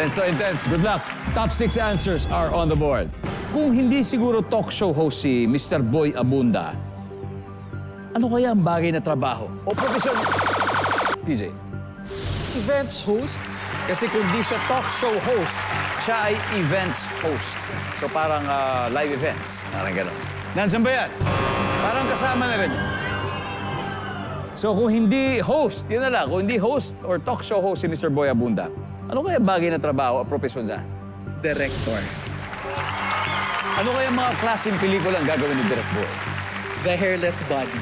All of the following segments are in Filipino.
Intense to intense. Good luck. Top 6 answers are on the board. Kung hindi siguro talk show host si Mr. Boy Abunda, ano kaya ang bagay na trabaho o profesyon? PJ. Events host? Kasi kung di siya talk show host, siya ay events host. So parang live events. Parang gano'n. Nandiyan ba yan? Parang kasama na rin. So kung hindi host, yun na lang. Kung hindi host or talk show host si Mr. Boy Abunda, ano kaya bagay na trabaho o profesyon niya? Director. Ano kaya mga klaseng pelikula ang gagawin ni Direk Boy? The Hairless Body.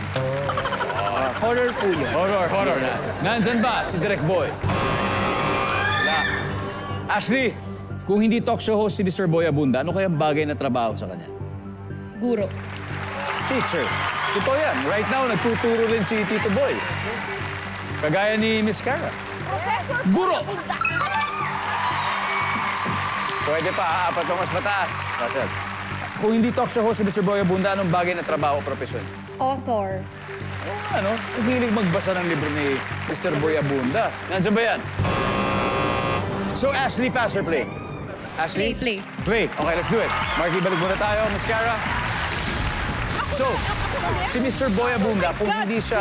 Horror po yun. Horror na. Nandyan ba si Direk Boy? Wala. Ashley, kung hindi talk show host si Mr. Boy Abunda, ano kaya ang bagay na trabaho sa kanya? Guro. Teacher. Totoo yan. Right now, nagtuturo rin si Tito Boy. Kagaya ni Miss Cara. Professor Guro! Pwede pa, apat o mas mataas. Russell. Kung hindi talk show host si Mr. Boy Abunda, anong bagay na trabaho o profesyon? Author. Ano? Ang hilig magbasa ng libro ni Mr. Boy Abunda. Nandiyan ba yan? So, Ashley, pass or play? Ashley? Play. Play. Okay, let's do it. Marky, balik muna tayo. Miss Cara? So, si Mr. Boy Abunda, kung hindi siya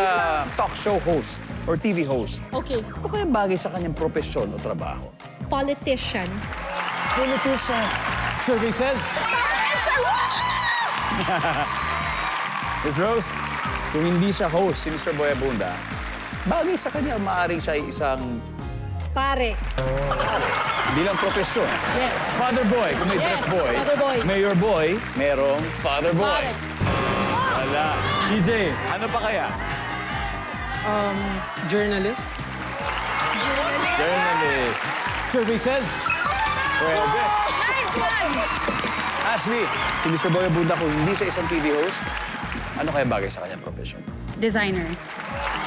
talk show host or TV host, Okay. ano kaya bagay sa kanyang profesyon o trabaho? Politician. Politician. Survey says... Miss Rose, kung hindi siya host si Mr. Boy Abunda, bagay sa kanya maaaring siya ay isang Pare. bilang profesyon. Yes. Father Boy, kung may Yes, Direk Boy, Father Boy. Mayor Boy, merong Father Boy. Pare. Wala. EJ, ano pa kaya? Journalist. Journalist. Survey says... Pwede. Nice one! Ashley, si Mr. Boy Abunda, kung hindi siya isang TV host, ano kaya bagay sa kanyang profesyon? Designer.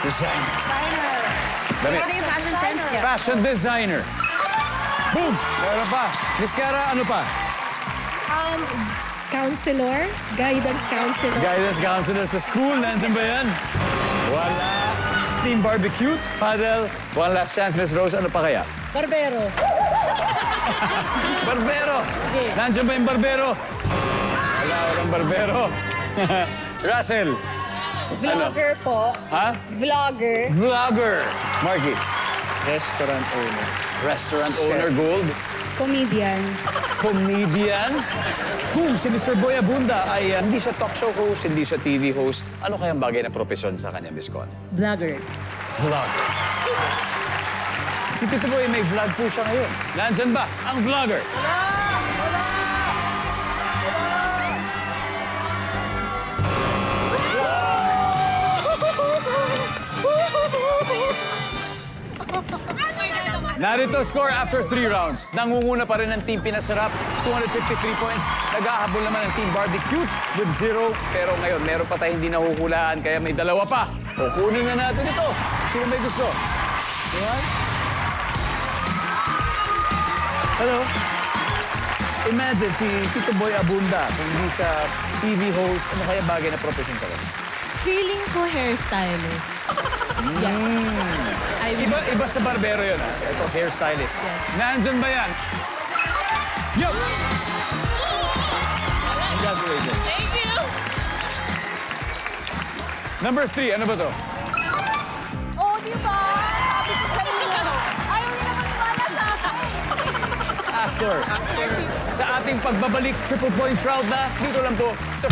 Designer. Ano Damit. yung fashion sense niya? Fashion designer. Boom! Meron pa. Miss Cara, ano pa? Counselor. Guidance counselor. Guidance counselor sa school. Nandiyan ba yan? Wala. Team Barbecue, paddle. One last chance, Miss Rose. Ano pa kaya? Barbero. Barbero! Nandiyan ba yung barbero? Wala, walang barbero. Russell. Vlogger po. Ha? Vlogger. Vlogger. Marky. Restaurant owner. Restaurant owner, Gold. Comedian. Comedian. Kung si Mr. Boy Abunda ay hindi siya talk show host, hindi siya TV host, ano kayang bagay na profesyon sa kanya, Miss Con? Vlogger. Vlogger. Si Tito Boy may vlog po siya ngayon. Nandyan ba ang vlogger? Narito score after 3 rounds. Nangunguna pa rin ang Team Pinasarap, 253 points. Nag-ahabol naman ang Team Barbecue with 0. Pero ngayon, meron pa tayong hindi nahuhulaan, kaya may dalawa pa. O, kunin na natin ito. Sino may gusto? Diyan? Hello? Imagine si Tito Boy Abunda, kung hindi siya TV host, ano kaya bagay na profession ka rin? Feeling ko hairstylist. Iba sa barbero yun, ha? Ito, hairstylist. Yes. Nandyan ba yan? Yo! Congratulations. Thank you! Number 3, ano ba to? Oh, di ba? Sabi ko sa inyo. Ayaw niyo naman wala sa akin. Actor. Sa ating pagbabalik, triple points round na, dito lang to sa...